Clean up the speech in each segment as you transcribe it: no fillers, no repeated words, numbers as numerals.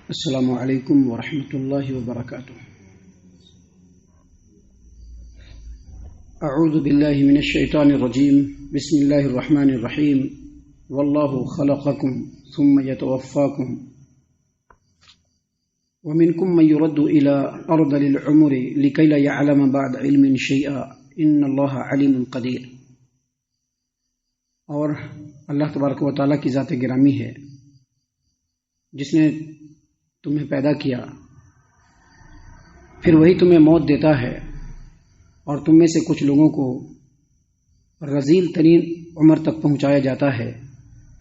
السلام علیکم ورحمۃ اللہ وبرکاتہ۔ اعوذ باللہ من الشیطان الرجیم، بسم اللہ الرحمن الرحیم۔ واللہ خلقکم ثم یتوفاکم ومنکم من يرد الى ارذل العمر لکی لا يعلم بعد علم شیئا ان اللہ علیم قدیر۔ اور اللہ تبارک و تعالیٰ کی ذات گرامی ہے جس نے تمہیں پیدا کیا، پھر وہی تمہیں موت دیتا ہے، اور تم میں سے کچھ لوگوں کو رذیل ترین عمر تک پہنچایا جاتا ہے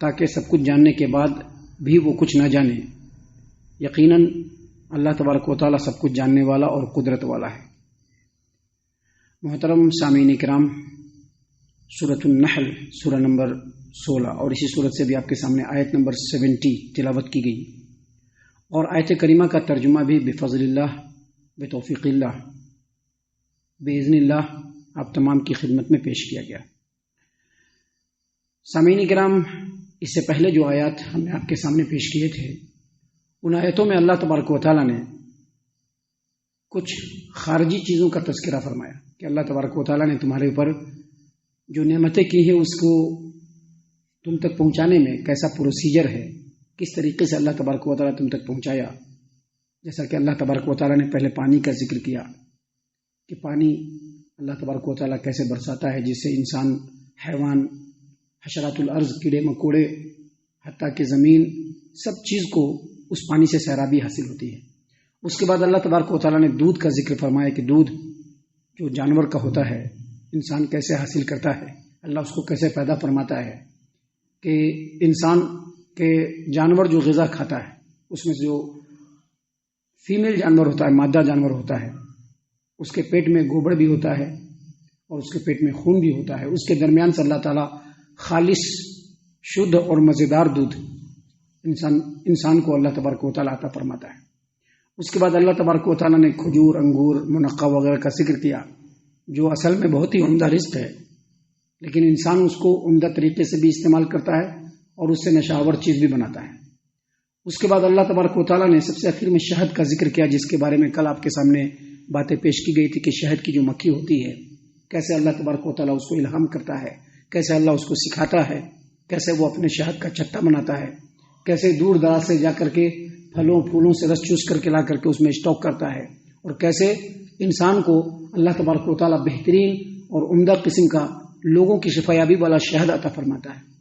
تاکہ سب کچھ جاننے کے بعد بھی وہ کچھ نہ جانے۔ یقیناً اللہ تبارک و تعالیٰ سب کچھ جاننے والا اور قدرت والا ہے۔ محترم سامعین کرام، سورۃ النحل سورہ نمبر 16 اور اسی سورت سے بھی آپ کے سامنے آیت نمبر 70 تلاوت کی گئی، اور آیت کریمہ کا ترجمہ بھی بفضل اللہ، بتوفیق اللہ، باذن اللہ آپ تمام کی خدمت میں پیش کیا گیا۔ سامعین کرام، اس سے پہلے جو آیات ہم نے آپ کے سامنے پیش کیے تھے، ان آیتوں میں اللہ تبارک و تعالیٰ نے کچھ خارجی چیزوں کا تذکرہ فرمایا کہ اللہ تبارک و تعالیٰ نے تمہارے اوپر جو نعمتیں کی ہیں اس کو تم تک پہنچانے میں کیسا پروسیجر ہے، کس طریقے سے اللہ تبارک و تعالیٰ تم تک پہنچایا۔ جیسا کہ اللہ تبارک و تعالیٰ نے پہلے پانی کا ذکر کیا کہ پانی اللہ تبارک و تعالیٰ کیسے برساتا ہے، جس سے انسان، حیوان، حشرات الارض، کیڑے مکوڑے، حتیٰ کہ زمین، سب چیز کو اس پانی سے سیرابی حاصل ہوتی ہے۔ اس کے بعد اللہ تبارک و تعالیٰ نے دودھ کا ذکر فرمایا کہ دودھ جو جانور کا ہوتا ہے انسان کیسے حاصل کرتا ہے، اللہ اس کو کیسے پیدا فرماتا ہے کہ انسان کہ جانور جو غذا کھاتا ہے اس میں جو فیمیل جانور ہوتا ہے، مادہ جانور ہوتا ہے، اس کے پیٹ میں گوبر بھی ہوتا ہے اور اس کے پیٹ میں خون بھی ہوتا ہے، اس کے درمیان سے اللہ تعالیٰ خالص، شدھ اور مزیدار دودھ انسان کو اللہ تبارک و تعالیٰ عطا فرماتا ہے۔ اس کے بعد اللہ تبارک و تعالیٰ نے کھجور، انگور، منقع وغیرہ کا ذکر کیا، جو اصل میں بہت ہی عمدہ رزق ہے، لیکن انسان اس کو عمدہ طریقے سے بھی استعمال کرتا ہے اور اس سے نشاور چیز بھی بناتا ہے۔ اس کے بعد اللہ تبارک و تعالیٰ نے سب سے آخر میں شہد کا ذکر کیا، جس کے بارے میں کل آپ کے سامنے باتیں پیش کی گئی تھی کہ شہد کی جو مکھی ہوتی ہے، کیسے اللہ تبارک و تعالیٰ اس کو الہام کرتا ہے، کیسے اللہ اس کو سکھاتا ہے، کیسے وہ اپنے شہد کا چٹا بناتا ہے، کیسے دور دراز سے جا کر کے پھلوں پھولوں سے رس چوس کر کے لا کر کے اس میں اسٹاک کرتا ہے، اور کیسے انسان کو اللہ تبارک و تعالیٰ بہترین اور عمدہ قسم کا لوگوں کی شفایابی والا شہد عطا فرماتا ہے۔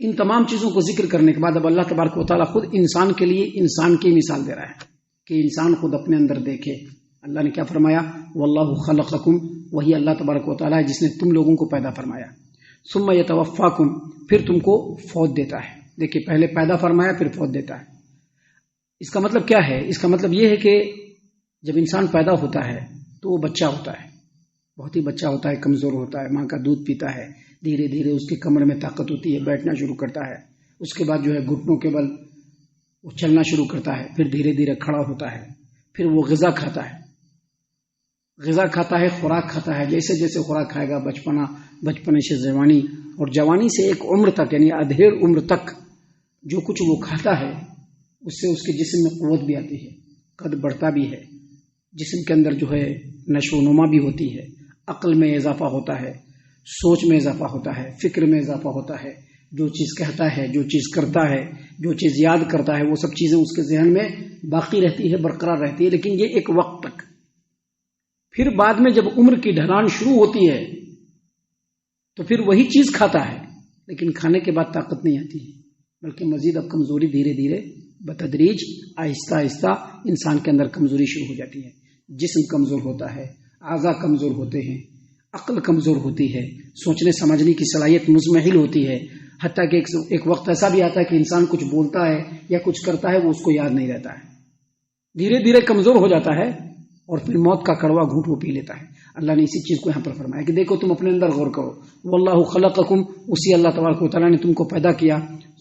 ان تمام چیزوں کو ذکر کرنے کے بعد اب اللہ تبارک و تعالیٰ خود انسان کے لیے انسان کی مثال دے رہا ہے کہ انسان خود اپنے اندر دیکھے۔ اللہ نے کیا فرمایا؟ واللہ خلقکم، وہی اللہ تبارک و تعالیٰ ہے جس نے تم لوگوں کو پیدا فرمایا، ثم یتوفاکم، پھر تم کو فوت دیتا ہے۔ دیکھیے، پہلے پیدا فرمایا پھر فوت دیتا ہے۔ اس کا مطلب کیا ہے؟ اس کا مطلب یہ ہے کہ جب انسان پیدا ہوتا ہے تو وہ بچہ ہوتا ہے، بہت ہی بچہ ہوتا ہے، کمزور ہوتا ہے، ماں کا دودھ پیتا ہے، دھیرے دھیرے اس کے کمر میں طاقت ہوتی ہے، بیٹھنا شروع کرتا ہے، اس کے بعد جو ہے گھٹنوں کے بل وہ چلنا شروع کرتا ہے، پھر دھیرے دھیرے کھڑا ہوتا ہے، پھر وہ غذا کھاتا ہے، خوراک کھاتا ہے۔ جیسے جیسے خوراک کھائے گا، بچپنے سے جوانی، اور جوانی سے ایک عمر تک، یعنی ادھیڑ عمر تک جو کچھ وہ کھاتا ہے اس سے اس کے جسم میں قوت بھی آتی ہے، قد بڑھتا بھی ہے، جسم کے اندر جو ہے نشو و نما بھی ہوتی ہے، عقل میں اضافہ ہوتا ہے، سوچ میں اضافہ ہوتا ہے، فکر میں اضافہ ہوتا ہے، جو چیز کہتا ہے، جو چیز کرتا ہے، جو چیز یاد کرتا ہے، وہ سب چیزیں اس کے ذہن میں باقی رہتی ہے، برقرار رہتی ہے، لیکن یہ ایک وقت تک۔ پھر بعد میں جب عمر کی ڈھلان شروع ہوتی ہے تو پھر وہی چیز کھاتا ہے، لیکن کھانے کے بعد طاقت نہیں آتی ہے، بلکہ مزید اب کمزوری دھیرے دھیرے بتدریج آہستہ آہستہ انسان کے اندر کمزوری شروع ہو جاتی ہے۔ جسم کمزور ہوتا ہے، اعضاء کمزور ہوتے ہیں، عقل کمزور ہوتی ہے، سوچنے سمجھنے کی صلاحیت مزمحل ہوتی ہے، حتیٰ کہ ایک وقت ایسا بھی آتا ہے کہ انسان کچھ بولتا ہے یا کچھ کرتا ہے وہ اس کو یاد نہیں رہتا ہے، دھیرے دھیرے کمزور ہو جاتا ہے اور پھر موت کا کڑوا گھونٹ وہ پی لیتا ہے۔ اللہ نے اسی چیز کو یہاں پر فرمایا کہ دیکھو تم اپنے اندر غور کرو، واللہ خلقکم، اسی اللہ تبارک و تعالیٰ نے تم کو پیدا کیا،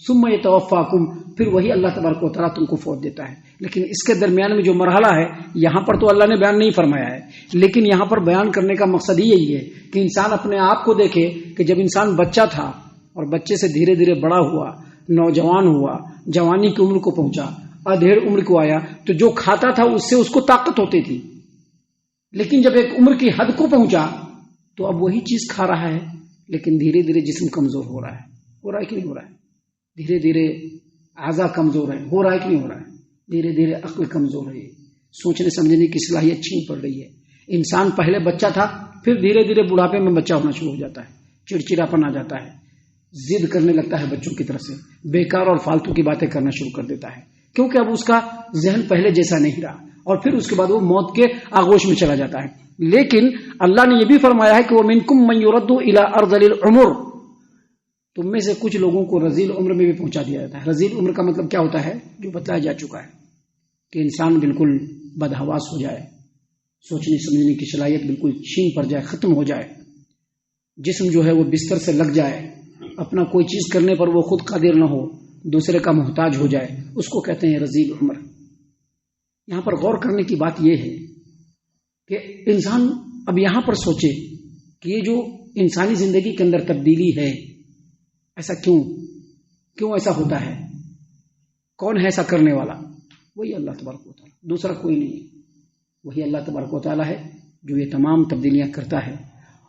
ثم یتوفاکم، پھر وہی اللہ تبارک و تعالیٰ تم کو فوت دیتا ہے۔ لیکن اس کے درمیان میں جو مرحلہ ہے یہاں پر تو اللہ نے بیان نہیں فرمایا ہے، لیکن یہاں پر بیان کرنے کا مقصد ہی یہی ہے کہ انسان اپنے آپ کو دیکھے کہ جب انسان بچہ تھا اور بچے سے دھیرے دھیرے بڑا ہوا، نوجوان ہوا، جوانی کی عمر کو پہنچا، ادھیڑ عمر کو آیا تو جو کھاتا تھا اس سے اس کو طاقت ہوتی تھی، لیکن جب ایک عمر کی حد کو پہنچا تو اب وہی چیز کھا رہا ہے، لیکن دھیرے دھیرے جسم کمزور ہو رہا ہے کہ نہیں ہو رہا ہے؟ دھیرے دھیرے اعضاء کمزور ہے، ہو رہا ہے کہ نہیں ہو رہا ہے؟ دھیرے دھیرے عقل کمزور ہے، سوچنے سمجھنے کی صلاحیت چھین پڑ رہی ہے۔ انسان پہلے بچہ تھا، پھر دھیرے دھیرے بڑھاپے میں بچہ ہونا شروع ہو جاتا ہے، چڑچڑاپن آ جاتا ہے، ضد کرنے لگتا ہے بچوں کی طرف سے، بیکار اور فالتو کی باتیں کرنا شروع کر دیتا ہے، کیونکہ اب اس کا ذہن پہلے جیسا نہیں رہا، اور پھر اس کے بعد وہ موت کے آغوش میں چلا جاتا ہے۔ لیکن اللہ نے یہ بھی فرمایا ہے کہ وَمِنْكُمْ مَنْ يُرَدُّ إِلَىٰ أَرْذَلِ الْعُمُرِ، تم میں سے کچھ لوگوں کو رذیل عمر میں بھی پہنچا دیا جاتا ہے۔ رذیل عمر کا مطلب کیا ہوتا ہے؟ جو بتایا جا چکا ہے کہ انسان بالکل بدحواس ہو جائے، سوچنے سمجھنے کی صلاحیت بالکل چھین پڑ جائے، ختم ہو جائے، جسم جو ہے وہ بستر سے لگ جائے، اپنا کوئی چیز کرنے پر وہ خود قادر نہ ہو، دوسرے کا محتاج ہو جائے، اس کو کہتے ہیں رذیل عمر۔ یہاں پر غور کرنے کی بات یہ ہے کہ انسان اب یہاں پر سوچے کہ یہ جو انسانی زندگی کے اندر تبدیلی ہے، ایسا کیوں ایسا ہوتا ہے؟ کون ہے ایسا کرنے والا؟ وہی اللہ تبارک و تعالیٰ، دوسرا کوئی نہیں ہے۔ وہی اللہ تبارک و تعالیٰ ہے جو یہ تمام تبدیلیاں کرتا ہے،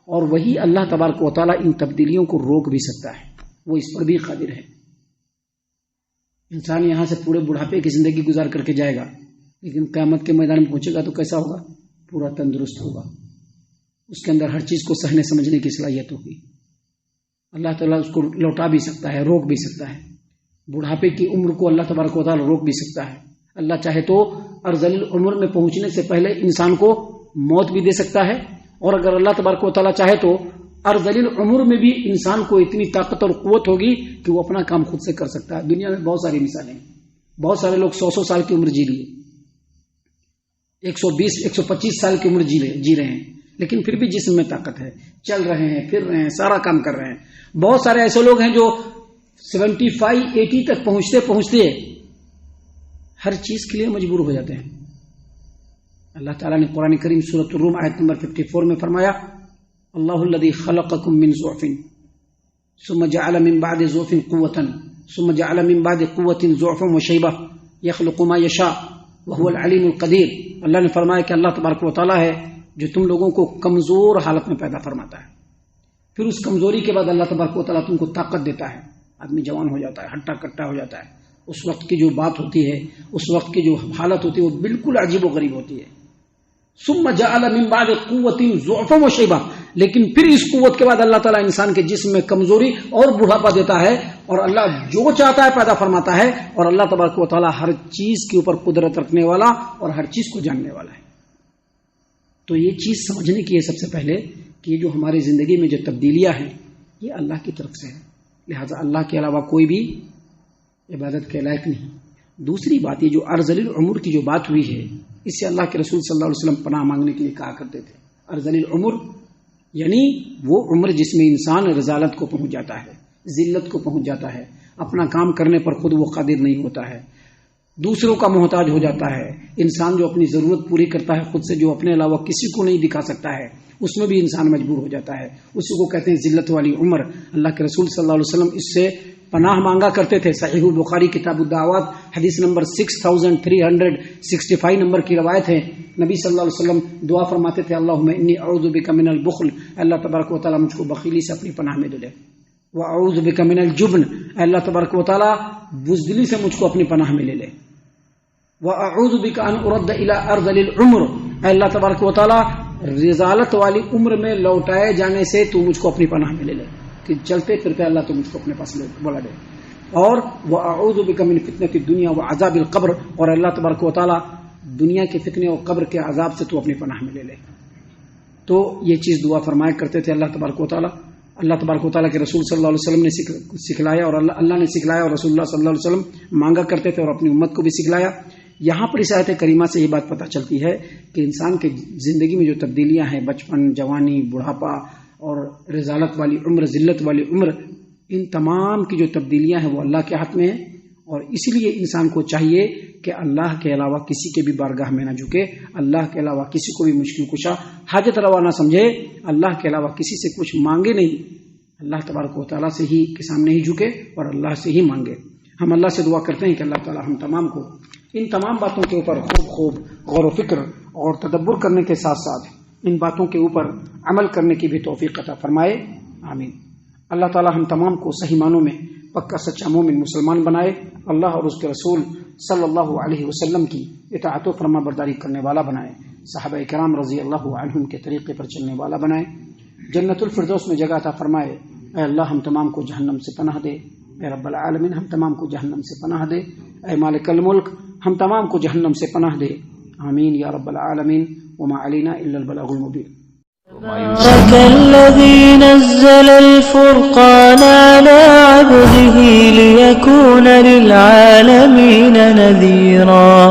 اور وہی اللہ تبارک و تعالیٰ ان تبدیلیوں کو روک بھی سکتا ہے، وہ اس پر بھی قادر ہے۔ انسان یہاں سے پورے بڑھاپے کی زندگی گزار کر کے جائے گا، لیکن قیامت کے میدان میں پہنچے گا تو کیسا ہوگا؟ پورا تندرست ہوگا، اس کے اندر ہر چیز کو سہنے سمجھنے کی صلاحیت ہوگی۔ اللہ تعالیٰ اس کو لوٹا بھی سکتا ہے، روک بھی سکتا ہے۔ بڑھاپے کی عمر کو اللہ تبارک و تعالیٰ روک بھی سکتا ہے۔ اللہ چاہے تو ارذل العمر میں پہنچنے سے پہلے انسان کو موت بھی دے سکتا ہے، اور اگر اللہ تبارک و تعالیٰ چاہے تو ارذل العمر میں بھی انسان کو اتنی طاقت اور قوت ہوگی کہ وہ اپنا کام خود سے کر سکتا ہے۔ دنیا میں بہت ساری مثالیں ہیں، بہت سارے لوگ 100 سال کی عمر جی لیے، 120 125 سال کی عمر جی رہے ہیں، لیکن پھر بھی جسم میں طاقت ہے، چل رہے ہیں، پھر رہے ہیں، سارا کام کر رہے ہیں۔ بہت سارے ایسے لوگ ہیں جو 75 80 تک پہنچتے ہر چیز کے لیے مجبور ہو جاتے ہیں۔ اللہ تعالیٰ نے قرآن کریم سورۃ الروم آیت نمبر 54 میں فرمایا، اللہ الذی خلقکم من ضعف ثم جعل من بعد ضعف قوة ثم جعل من بعد قوة ضعفا وشیبہ یخلق ما یشاء وهو العلیم القدیر۔ اللہ نے فرمایا کہ اللہ تبارک و تعالیٰ ہے جو تم لوگوں کو کمزور حالت میں پیدا فرماتا ہے، پھر اس کمزوری کے بعد اللہ تبارک و تعالیٰ تم کو طاقت دیتا ہے، آدمی جوان ہو جاتا ہے، ہٹا کٹا ہو جاتا ہے۔ اس وقت کی جو بات ہوتی ہے، اس وقت کی جو حالت ہوتی ہے، وہ بالکل عجیب و غریب ہوتی ہے۔ ثم جعل من بعد قوة ضعفا وشیبہ، لیکن پھر اس قوت کے بعد اللہ تعالیٰ انسان کے جسم میں کمزوری اور بڑھاپا دیتا ہے، اور اللہ جو چاہتا ہے پیدا فرماتا ہے، اور اللہ تبارک و تعالیٰ ہر چیز کے اوپر قدرت رکھنے والا اور ہر چیز کو جاننے والا ہے۔ تو یہ چیز سمجھنے کی ہے سب سے پہلے کہ جو ہماری زندگی میں جو تبدیلیاں ہیں یہ اللہ کی طرف سے ہے، لہذا اللہ کے علاوہ کوئی بھی عبادت کے لائق نہیں۔ دوسری بات، یہ جو ارذل العمر کی جو بات ہوئی ہے، اس سے اللہ کے رسول صلی اللہ علیہ وسلم پناہ مانگنے کے لیے کہا کرتے تھے۔ ارذل العمر یعنی وہ عمر جس میں انسان رذالت کو پہنچ جاتا ہے، ذلت کو پہنچ جاتا ہے، اپنا کام کرنے پر خود وہ قادر نہیں ہوتا ہے، دوسروں کا محتاج ہو جاتا ہے۔ انسان جو اپنی ضرورت پوری کرتا ہے خود سے، جو اپنے علاوہ کسی کو نہیں دکھا سکتا ہے، اس میں بھی انسان مجبور ہو جاتا ہے، اسی کو کہتے ہیں ذلت والی عمر۔ اللہ کے رسول صلی اللہ علیہ وسلم اس سے پناہ مانگا کرتے تھے۔ صحیح البخاری کتاب الدعوات حدیث نمبر 6365 نمبر کی روایت ہے، نبی صلی اللہ علیہ وسلم دعا فرماتے تھے، اللہم انی اعوذ بک من البخل، اللہ تبارک و تعالیٰ مجھ کو بخیلی سے اپنی پناہ میں لے لے، واعوذ بک من الجبن، اللہ تبارک و تعالیٰ بزدلی سے مجھ کو اپنی پناہ میں لے لے، واعوذ بک ان ارد الی ارذل العمر، اللہ تبارک و تعالیٰ رذالت والی عمر میں لوٹائے جانے سے تو مجھ کو اپنی پناہ میں لے لے، کہ چلتے پھرتے اللہ تو مجھ کو اپنے پاس بلا دے، اور واعوذ بک من فتنۃ الدنیا وعذاب القبر، اور اللہ تبارک و تعالیٰ دنیا کے فتنے اور قبر کے عذاب سے تو اپنی پناہ میں لے لے۔ تو یہ چیز دعا فرمایا کرتے تھے اللہ تبارک و تعالیٰ کے رسول صلی اللہ علیہ وسلم نے سکھلایا، اور اللہ نے سکھلایا، اور رسول اللہ صلی اللہ علیہ وسلم مانگا کرتے تھے اور اپنی امت کو بھی سکھلایا۔ یہاں پر اس آیت کریمہ سے یہ بات پتہ چلتی ہے کہ انسان کے زندگی میں جو تبدیلیاں ہیں، بچپن، جوانی، بڑھاپا اور رذالت والی عمر، ذلت والی عمر، ان تمام کی جو تبدیلیاں ہیں وہ اللہ کے ہاتھ میں ہیں، اور اسی لیے انسان کو چاہیے کہ اللہ کے علاوہ کسی کے بھی بارگاہ میں نہ جھکے، اللہ کے علاوہ کسی کو بھی مشکل کشا حاجت روا نہ سمجھے، اللہ کے علاوہ کسی سے کچھ مانگے نہیں، اللہ تبارک و تعالیٰ سے ہی کے سامنے ہی جھکے اور اللہ سے ہی مانگے۔ ہم اللہ سے دعا کرتے ہیں کہ اللہ تعالیٰ ہم تمام کو ان تمام باتوں کے اوپر خوب غور و فکر اور تدبر کرنے کے ساتھ ساتھ ان باتوں کے اوپر عمل کرنے کی بھی توفیق عطا فرمائے، آمین۔ اللہ تعالی ہم تمام کو صحیح معنوں میں پکا سچا مومن مسلمان بنائے، اللہ اور اس کے رسول صلی اللہ علیہ وسلم کی اطاعت و فرما برداری کرنے والا بنائے، صحابہ کرام رضی اللہ عنہم کے طریقے پر چلنے والا بنائے، جنت الفردوس میں جگہ عطا فرمائے۔ اے اللہ ہم تمام کو جہنم سے پناہ دے، اے رب العالمین ہم تمام کو جہنم سے پناہ دے، اے مالک الملک ہم تمام کو جہنم سے پناہ دے، آمین یا رب العالمین۔ وما علینا الا البلاغ المبین۔ تبارك الذي نزل الفرقان على عبده ليكون للعالمين نذيرا